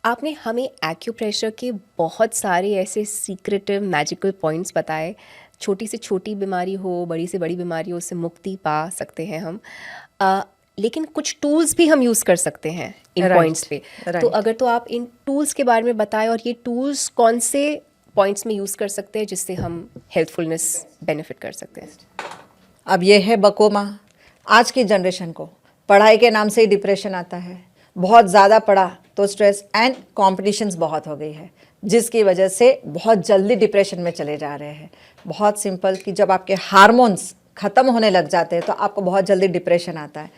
आपने हमें एक्यूप्रेशर के बहुत सारे ऐसे सीक्रेटिव मैजिकल पॉइंट्स बताए। छोटी से छोटी बीमारी हो, बड़ी से बड़ी बीमारी हो, उससे मुक्ति पा सकते हैं हम। लेकिन कुछ टूल्स भी हम यूज़ कर सकते हैं इन पॉइंट्स पे। तो अगर तो आप इन टूल्स के बारे में बताएं, और ये टूल्स कौन से पॉइंट्स में यूज़ कर सकते हैं जिससे हम हेल्थफुलनेस बेनिफिट कर सकते हैं। अब ये है बकोमा। आज की जनरेशन को पढ़ाई के नाम से ही डिप्रेशन आता है। बहुत ज़्यादा पढ़ा तो स्ट्रेस एंड कॉम्पिटिशन्स बहुत हो गई है, जिसकी वजह से बहुत जल्दी डिप्रेशन में चले जा रहे हैं। बहुत सिंपल कि जब आपके हार्मोन्स ख़त्म होने लग जाते हैं तो आपको बहुत जल्दी डिप्रेशन आता है।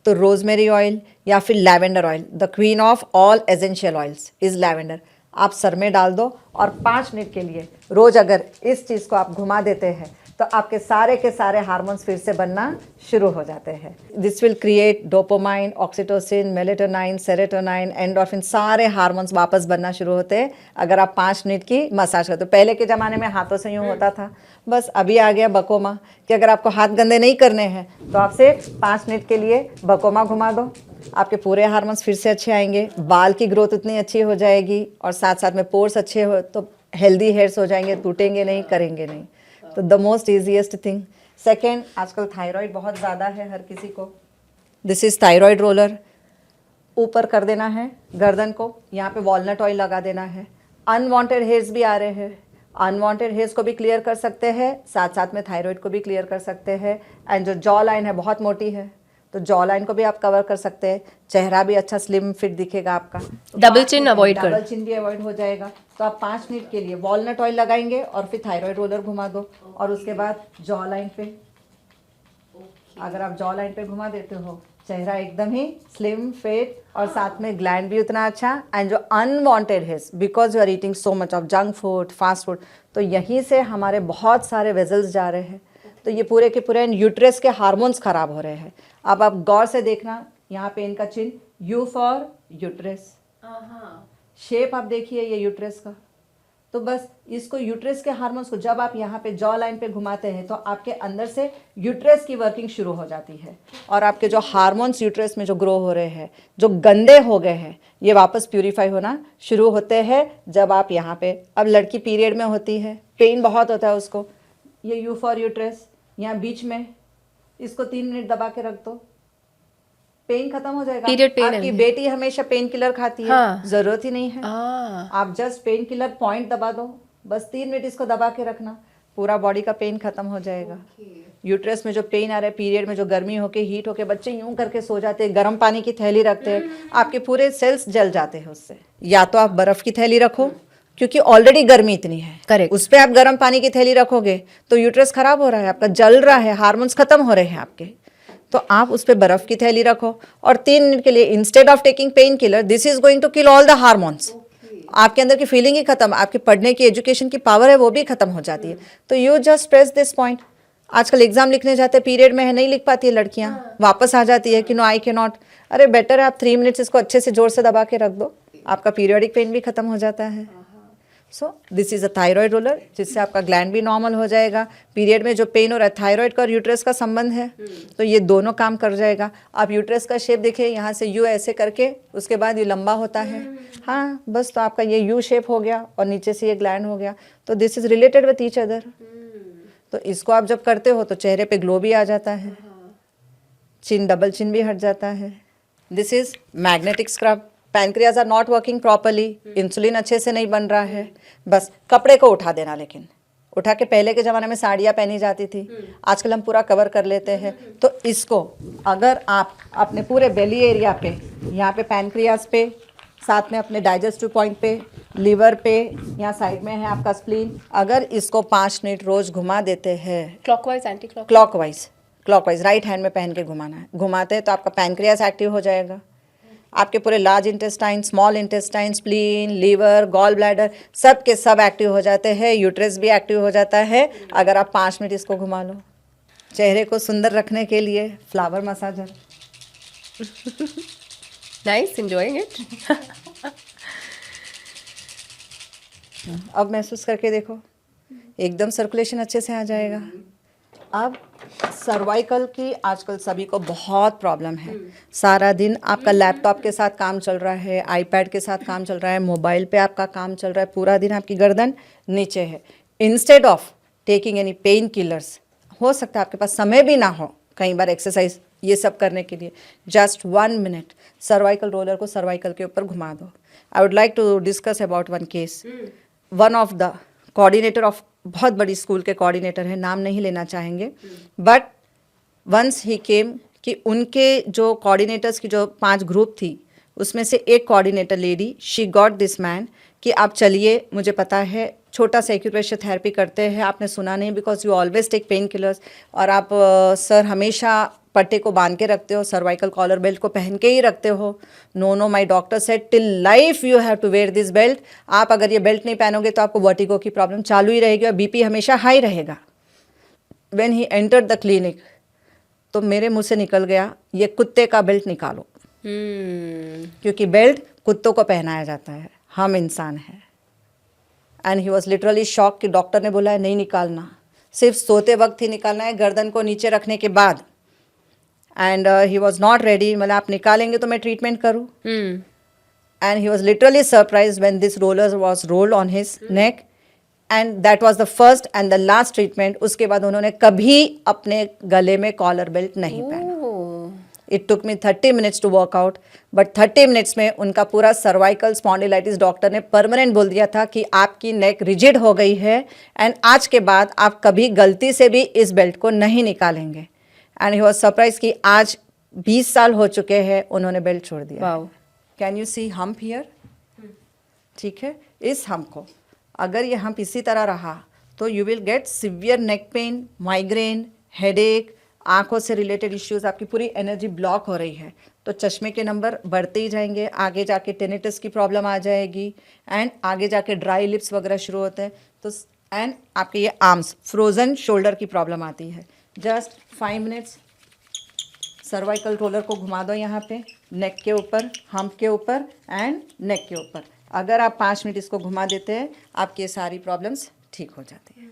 तो रोजमेरी ऑयल या फिर lavender oil, the queen of all essential oils is lavender, आप सर में डाल दो और 5 मिनट के लिए रोज़ अगर इस चीज़ को आप घुमा देते हैं तो आपके सारे के सारे हार्मोन्स फिर से बनना शुरू हो जाते हैं। This will create dopamine, oxytocin, melatonin, serotonin, endorphin, सारे हार्मोन्स वापस बनना शुरू होते हैं अगर आप 5 मिनट की मसाज करते हो। पहले के ज़माने में हाथों से यूँ होता था, बस अभी आ गया बकोमा कि अगर आपको हाथ गंदे नहीं करने हैं तो आपसे 5 मिनट के लिए बकोमा घुमा दो, आपके पूरे हार्मोन्स फिर से अच्छे आएंगे, बाल की ग्रोथ उतनी अच्छी हो जाएगी और साथ साथ में पोर्स अच्छे हो तो हेल्दी हेयर्स हो जाएंगे, टूटेंगे नहीं, करेंगे नहीं। तो the most easiest thing. Second, आजकल थायराइड बहुत ज़्यादा है हर किसी को। This is thyroid roller. ऊपर कर देना है गर्दन को, यहाँ पे वॉलनट ऑयल लगा देना है। अनवांटेड हेयर्स भी आ रहे हैं, अनवांटेड हेयर्स को भी क्लियर कर सकते हैं, साथ साथ में थायराइड को भी क्लियर कर सकते हैं। एंड जो जॉ लाइन है बहुत मोटी है तो जॉ लाइन को भी आप कवर कर सकते हैं। चेहरा भी अच्छा स्लिम फिट दिखेगा आपका। डबल चिन अवॉइड कर, डबल चिन भी अवॉइड हो जाएगा। तो आप 5 मिनट के लिए वॉलनट ऑयल लगाएंगे और फिर थायराइड रोलर घुमा दो और उसके बाद जॉ लाइन पे, अगर आप जॉ लाइन पे घुमा देते हो चेहरा एकदम ही स्लिम फिट और साथ में ग्लैंड भी उतना अच्छा। एंड जो अनवांटेड है because you are eating so much of junk food, fast food, तो यहीं से हमारे बहुत सारे वेजल्स जा रहे हैं। तो ये पूरे के पूरे यूट्रस के हार्मोन्स खराब हो रहे हैं। अब आप गौर से देखना, यहाँ पे इनका चिन्ह यू फॉर यूट्रस, शेप आप देखिए ये यूट्रस का। तो बस इसको यूट्रस के हार्मोन्स को जब आप यहाँ पे जॉ लाइन पे घुमाते हैं तो आपके अंदर से यूट्रस की वर्किंग शुरू हो जाती है और आपके जो हार्मोन्स यूट्रस में जो ग्रो हो रहे हैं, जो गंदे हो गए हैं, ये वापस प्यूरिफाई होना शुरू होते हैं जब आप यहाँ पे। अब लड़की पीरियड में होती है, पेन बहुत होता है उसको, ये यू फॉर यूट्रस यहाँ बीच में, इसको 3 मिनट दबा के रख दो, पेन खत्म हो जाएगा। पीरियड पेन आपकी बेटी हमेशा पेन किलर खाती है, हाँ। जरूरत ही नहीं है। आप जस्ट पेन किलर पॉइंट दबा दो, बस 3 मिनट इसको दबा के रखना, पूरा बॉडी का पेन खत्म हो जाएगा। यूट्रस में जो पेन आ रहा है, पीरियड में जो गर्मी होके हीट होके बच्चे यूं करके सो जाते हैं, गर्म पानी की थैली रखते हैं, आपके पूरे सेल्स जल जाते हैं उससे। या तो आप बर्फ की थैली रखो क्योंकि ऑलरेडी गर्मी इतनी है, करेक्ट, उस पर आप गर्म पानी की थैली रखोगे तो यूट्रस खराब हो रहा है आपका, जल रहा है, हार्मोन्स खत्म हो रहे हैं आपके। तो आप उस पर बर्फ की थैली रखो और 3 मिनट के लिए instead of taking painkiller, this is going to kill all the hormones. आपके अंदर की फीलिंग ही खत्म, आपके पढ़ने की एजुकेशन की पावर है वो भी खत्म हो जाती है। तो you just press this point. आजकल एग्जाम लिखने जाते हैं, पीरियड में है, नहीं लिख पाती है लड़कियां, वापस आ जाती है कि नो आई कैन नॉट। अरे बेटर है आप 3 मिनट्स इसको अच्छे से जोर से दबा के रख दो, आपका पीरियडिक पेन भी खत्म हो जाता है। So this is a thyroid roller, जिससे आपका ग्लैंड भी नॉर्मल हो जाएगा। पीरियड में जो पेन हो रहा है, थायराइड का और यूट्रस का संबंध है, तो ये दोनों काम कर जाएगा। आप यूट्रस का शेप देखिए, यहाँ से यू ऐसे करके उसके बाद ये लंबा होता है, हाँ बस, तो आपका ये यू शेप हो गया और नीचे से ये ग्लैंड हो गया। तो this is related with each other. तो इसको आप जब करते हो तो चेहरे पे ग्लो भी आ जाता है, चिन, डबल चिन भी हट जाता है। This is magnetic scrub. Pancreas are not working properly, insulin अच्छे से नहीं बन रहा है, बस कपड़े को उठा देना। लेकिन उठा के, पहले के ज़माने में साड़ियाँ पहनी जाती थी, आजकल हम पूरा कवर कर लेते हैं। तो इसको अगर आप अपने पूरे बेली एरिया पे, यहाँ पे पैनक्रियाज पे, साथ में अपने डाइजेस्टिव पॉइंट पे, लिवर पे, यहाँ साइड में है आपका स्प्लीन, अगर इसको 5 मिनट रोज घुमा देते हैं, clockwise, anti clockwise, clockwise right hand में पहन के घुमाना है, घुमाते हैं तो आपका पैनक्रियाज एक्टिव हो जाएगा। आपके पूरे large intestine, small intestine, spleen, liver, gall bladder, सब के सब एक्टिव हो जाते हैं। यूट्रस भी एक्टिव हो जाता है अगर आप 5 मिनट इसको घुमा लो। चेहरे को सुंदर रखने के लिए flower massager. Nice, enjoying it. अब महसूस करके देखो, एकदम सर्कुलेशन अच्छे से आ जाएगा। अब सर्वाइकल की आजकल सभी को बहुत प्रॉब्लम है। सारा दिन आपका लैपटॉप के साथ काम चल रहा है, आईपैड के साथ काम चल रहा है, मोबाइल पे आपका काम चल रहा है, पूरा दिन आपकी गर्दन नीचे है। Instead of taking any pain killers, हो सकता है आपके पास समय भी ना हो कई बार एक्सरसाइज ये सब करने के लिए, जस्ट 1 मिनट सर्वाइकल रोलर को सर्वाइकल के ऊपर घुमा दो। I would like to discuss about one case. One of the coordinator of, बहुत बड़ी स्कूल के कोऑर्डिनेटर हैं, नाम नहीं लेना चाहेंगे, बट वंस ही केम कि उनके जो कोऑर्डिनेटर्स की जो 5 ग्रुप थी उसमें से एक coordinator lady, she got this man कि आप चलिए, मुझे पता है छोटा सा एक्यूप्रेशर थेरेपी करते हैं, आपने सुना नहीं because you always take pain killers, और आप सर हमेशा पट्टे को बांध के रखते हो, सर्वाइकल कॉलर बेल्ट को पहन के ही रखते हो। No my doctor said till life you have to wear this belt. आप अगर ये बेल्ट नहीं पहनोगे तो आपको वर्टिगो की प्रॉब्लम चालू ही रहेगी और बीपी हमेशा हाई रहेगा। When he entered the clinic तो मेरे मुंह से निकल गया, ये कुत्ते का बेल्ट निकालो। क्योंकि बेल्ट कुत्तों को पहनाया जाता है, हम इंसान हैं। And he was literally shock कि डॉक्टर ने बोला है नहीं निकालना, सिर्फ सोते वक्त ही निकालना है, गर्दन को नीचे रखने के बाद। And he was not ready, मतलब आप निकालेंगे तो मैं ट्रीटमेंट करूँ। And he was literally surprise when this roller was rolled on his neck, and that was the first and the last treatment. उसके बाद उन्होंने कभी अपने गले में कॉलर बेल्ट नहीं पहना। It took me 30 minutes to work out, but 30 minutes में उनका पूरा सर्वाइकल स्पॉन्डिलाइटिस डॉक्टर ने परमानेंट बोल दिया था कि आपकी नेक रिजिड हो गई है एंड आज के बाद आप कभी गलती से भी इस बेल्ट को नहीं निकालेंगे। एंड ही वॉज सरप्राइज कि आज 20 साल हो चुके हैं उन्होंने बेल्ट छोड़ दिया। Can you see hump here? ठीक है, इस हम्प को अगर ये हम्प इसी तरह रहा तो you will get severe neck pain, migraine, headache, आंखों से रिलेटेड इश्यूज, आपकी पूरी एनर्जी ब्लॉक हो रही है तो चश्मे के नंबर बढ़ते ही जाएंगे, आगे जाके टेनिटस की प्रॉब्लम आ जाएगी एंड आगे जाके ड्राई लिप्स वगैरह शुरू होते हैं। तो एंड आपके ये आर्म्स, फ्रोजन शोल्डर की प्रॉब्लम आती है। जस्ट 5 मिनट्स सर्वाइकल रोलर को घुमा दो यहाँ पे, नेक के ऊपर, हम्प के ऊपर एंड नेक के ऊपर। अगर आप 5 मिनट इसको घुमा देते हैं आपकी ये सारी प्रॉब्लम्स ठीक हो जाती है।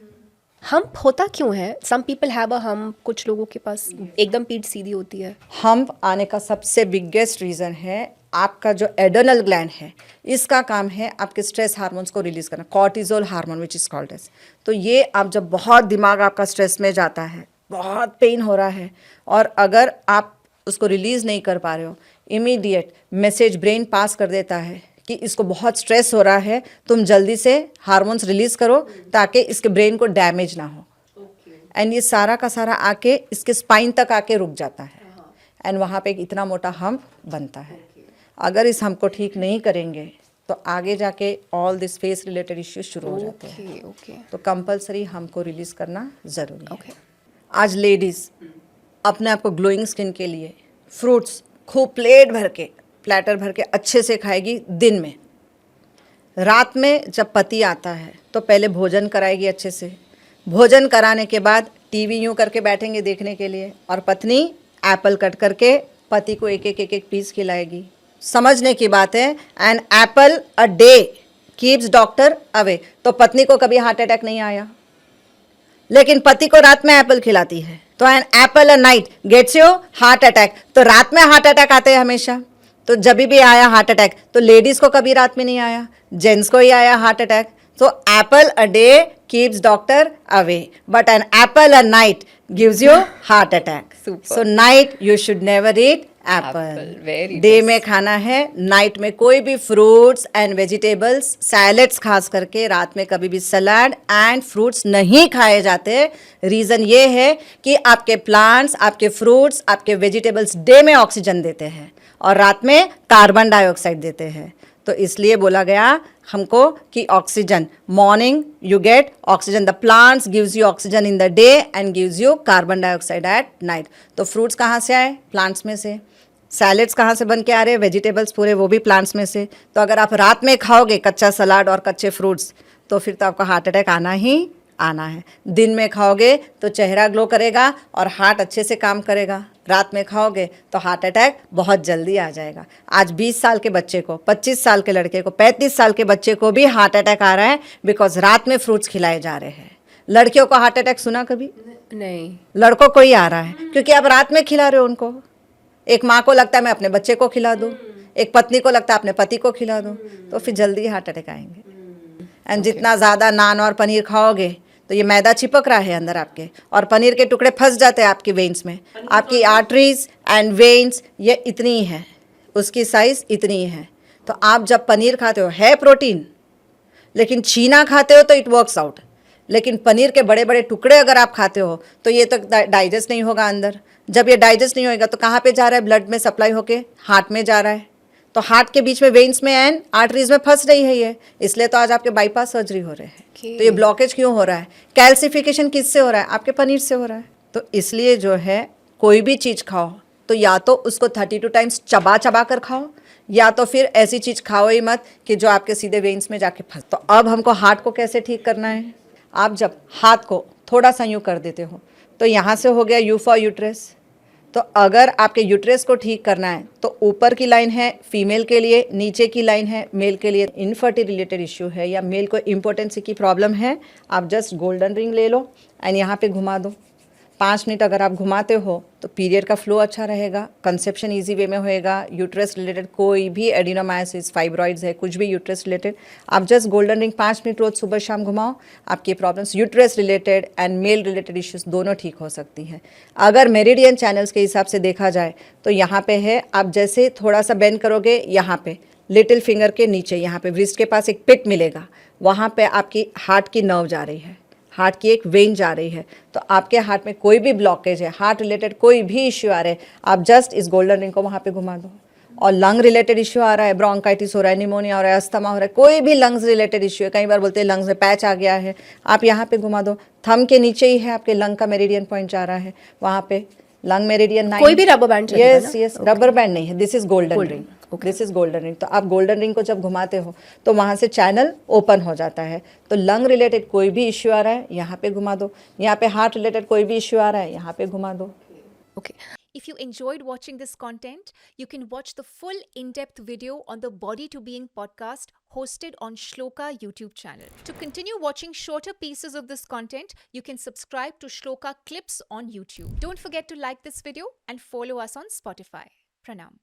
हम्प होता क्यों है? Some people have a hump, कुछ लोगों के पास एकदम पीठ सीधी होती है। हम्प आने का सबसे बिगेस्ट रीज़न है आपका जो एड्रेनल ग्लैंड है, इसका काम है आपके स्ट्रेस हार्मोन्स को रिलीज करना, cortisol hormone which is called age. तो ये आप जब बहुत दिमाग आपका स्ट्रेस में जाता है, बहुत पेन हो रहा है और अगर आप उसको रिलीज़ नहीं कर पा रहे हो, इमीडिएट मैसेज ब्रेन पास कर देता है कि इसको बहुत स्ट्रेस हो रहा है, तुम जल्दी से हार्मोन्स रिलीज करो ताकि इसके ब्रेन को डैमेज ना हो। एंड ये सारा का सारा आके इसके स्पाइन तक आके रुक जाता है एंड वहाँ पे एक इतना मोटा हम्प बनता है। अगर इस हम्प को ठीक नहीं करेंगे तो आगे जाके all this face related issues शुरू हो जाते हैं। तो कंपलसरी हम्प को रिलीज करना ज़रूरी है। आज लेडीज़ अपने आप को ग्लोइंग स्किन के लिए फ्रूट्स खूब प्लेटर भर के अच्छे से खाएगी दिन में। रात में जब पति आता है तो पहले भोजन कराएगी अच्छे से, भोजन कराने के बाद टीवी यूं करके बैठेंगे देखने के लिए और पत्नी एप्पल कट करके पति को एक एक पीस खिलाएगी। समझने की बात है, an apple a day keeps doctor away. तो पत्नी को कभी हार्ट अटैक नहीं आया, लेकिन पति को रात में एप्पल खिलाती है तो an apple a night gets you heart attack. तो रात में हार्ट अटैक आते हैं हमेशा। तो जब भी आया हार्ट अटैक तो लेडीज़ को कभी रात में नहीं आया, जेंट्स को ही आया हार्ट अटैक। तो apple a day keeps doctor away but an apple a night gives you heart attack. So night you should never eat apple. Day में खाना है, नाइट में कोई भी फ्रूट्स एंड वेजिटेबल्स, सैलेड्स खास करके, रात में कभी भी सलाद एंड फ्रूट्स नहीं खाए जाते। रीज़न ये है कि आपके प्लांट्स, आपके फ्रूट्स, आपके वेजिटेबल्स डे में ऑक्सीजन देते हैं और रात में कार्बन डाइऑक्साइड देते हैं। तो इसलिए बोला गया हमको कि oxygen, morning you get oxygen, the plants gives you oxygen in the day and gives you carbon dioxide at night. तो फ्रूट्स कहाँ से आए? प्लांट्स में से। सैलेड्स कहाँ से बन के आ रहे हैं? वेजिटेबल्स पूरे, वो भी प्लांट्स में से। तो अगर आप रात में खाओगे कच्चा सलाद और कच्चे फ्रूट्स तो फिर तो आपका हार्ट अटैक आना ही आना है। दिन में खाओगे तो चेहरा ग्लो करेगा और हार्ट अच्छे से काम करेगा। रात में खाओगे तो हार्ट अटैक बहुत जल्दी आ जाएगा। आज 20 साल के बच्चे को, 25 साल के लड़के को, 35 साल के बच्चे को भी हार्ट अटैक आ रहा है बिकॉज रात में फ्रूट्स खिलाए जा रहे हैं। लड़कियों को हार्ट अटैक सुना कभी? नहीं। लड़कों को ही आ रहा है क्योंकि आप रात में खिला रहे हो उनको। एक माँ को लगता है मैं अपने बच्चे को खिला दूँ, एक पत्नी को लगता है अपने पति को खिला दूँ, तो फिर जल्दी हार्ट अटैक आएंगे। एंड जितना ज़्यादा नान और पनीर खाओगे तो ये मैदा चिपक रहा है अंदर आपके, और पनीर के टुकड़े फंस जाते हैं आपकी वेन्स में। आपकी आर्टरीज एंड वेन्स ये इतनी ही है, उसकी साइज़ इतनी ही है। तो आप जब पनीर खाते हो है प्रोटीन, लेकिन छीना खाते हो तो इट वर्क्स आउट। लेकिन पनीर के बड़े बड़े टुकड़े अगर आप खाते हो तो ये तो डाइजेस्ट नहीं होगा अंदर। जब ये डाइजेस्ट नहीं होगा तो कहाँ पे जा रहा है? ब्लड में सप्लाई होके हार्ट में जा रहा है। तो हार्ट के बीच में वेन्स में एंड आर्टरीज में फंस रही है ये, इसलिए तो आज आपके बाईपास सर्जरी हो रहे हैं। तो ये ब्लॉकेज क्यों हो रहा है? कैल्सिफिकेशन किससे हो रहा है? आपके पनीर से हो रहा है। तो इसलिए जो है कोई भी चीज़ खाओ तो या तो उसको 32 टाइम्स चबा चबा कर खाओ, या तो फिर ऐसी चीज़ खाओ ही मत कि जो आपके सीधे वेन्स में जाके फंस। तो अब हमको हार्ट को कैसे ठीक करना है? आप जब हाथ को थोड़ा सा यूँ कर देते हो तो यहाँ से हो गया यू फॉर यूट्रस। तो अगर आपके यूट्रस को ठीक करना है तो ऊपर की लाइन है फीमेल के लिए, नीचे की लाइन है मेल के लिए। इनफर्टिलिटी रिलेटेड इश्यू है या मेल को इम्पोर्टेंसी की प्रॉब्लम है, आप जस्ट गोल्डन रिंग ले लो एंड यहाँ पे घुमा दो। 5 मिनट अगर आप घुमाते हो तो पीरियड का फ्लो अच्छा रहेगा, कंसेप्शन इजी वे में होएगा। यूट्रस रिलेटेड कोई भी एडिनोमायोसिस, फाइब्रॉइड्स है, कुछ भी यूट्रस रिलेटेड, आप जस्ट गोल्डन रिंग 5 मिनट रोज सुबह शाम घुमाओ, आपकी problems uterus related and male related issues दोनों ठीक हो सकती हैं। अगर मेरिडियन चैनल्स के हिसाब से देखा जाए तो यहाँ पे है, आप जैसे थोड़ा सा बेंड करोगे यहाँ पे लिटिल फिंगर के नीचे, यहाँ पे व्रिस्ट के पास एक पिट मिलेगा, वहाँ पे आपकी हार्ट की नर्व जा रही है, हार्ट की एक वेन जा रही है। तो आपके हार्ट में कोई भी ब्लॉकेज है, हार्ट रिलेटेड कोई भी इश्यू आ रहे हैं, आप जस्ट इस गोल्डन रिंग को वहाँ पे घुमा दो। और लंग रिलेटेड इश्यू आ रहा है, ब्रोंकाइटिस हो रहा है, निमोनिया हो रहा है, अस्थमा हो रहा है, कोई भी लंग्स रिलेटेड इश्यू है, कई बार बोलते हैं लंग्स में पैच आ गया है, आप यहाँ पे घुमा दो। थंब के नीचे ही है आपके लंग का मेरिडियन पॉइंट जा रहा है, वहाँ पे लंग मेरिडियन 9। कोई भी रबर बैंड चलेगा ना? यस, रबर बैंड नहीं है, this is golden ring, this is golden ring. तो आप गोल्डन रिंग को जब घुमाते हो तो वहाँ से चैनल ओपन हो जाता है। तो लंग रिलेटेड कोई भी इश्यू आ रहा है यहाँ पे घुमा दो, यहाँ पे हार्ट रिलेटेड कोई भी इश्यू आ रहा है यहाँ पे घुमा दो। Okay. If you enjoyed watching this content, you can watch the full in-depth video on the Body to Being podcast hosted on Shloka YouTube channel. To continue watching shorter pieces of this content, you can subscribe to Shloka Clips on YouTube. Don't forget to like this video and follow us on Spotify. Pranam.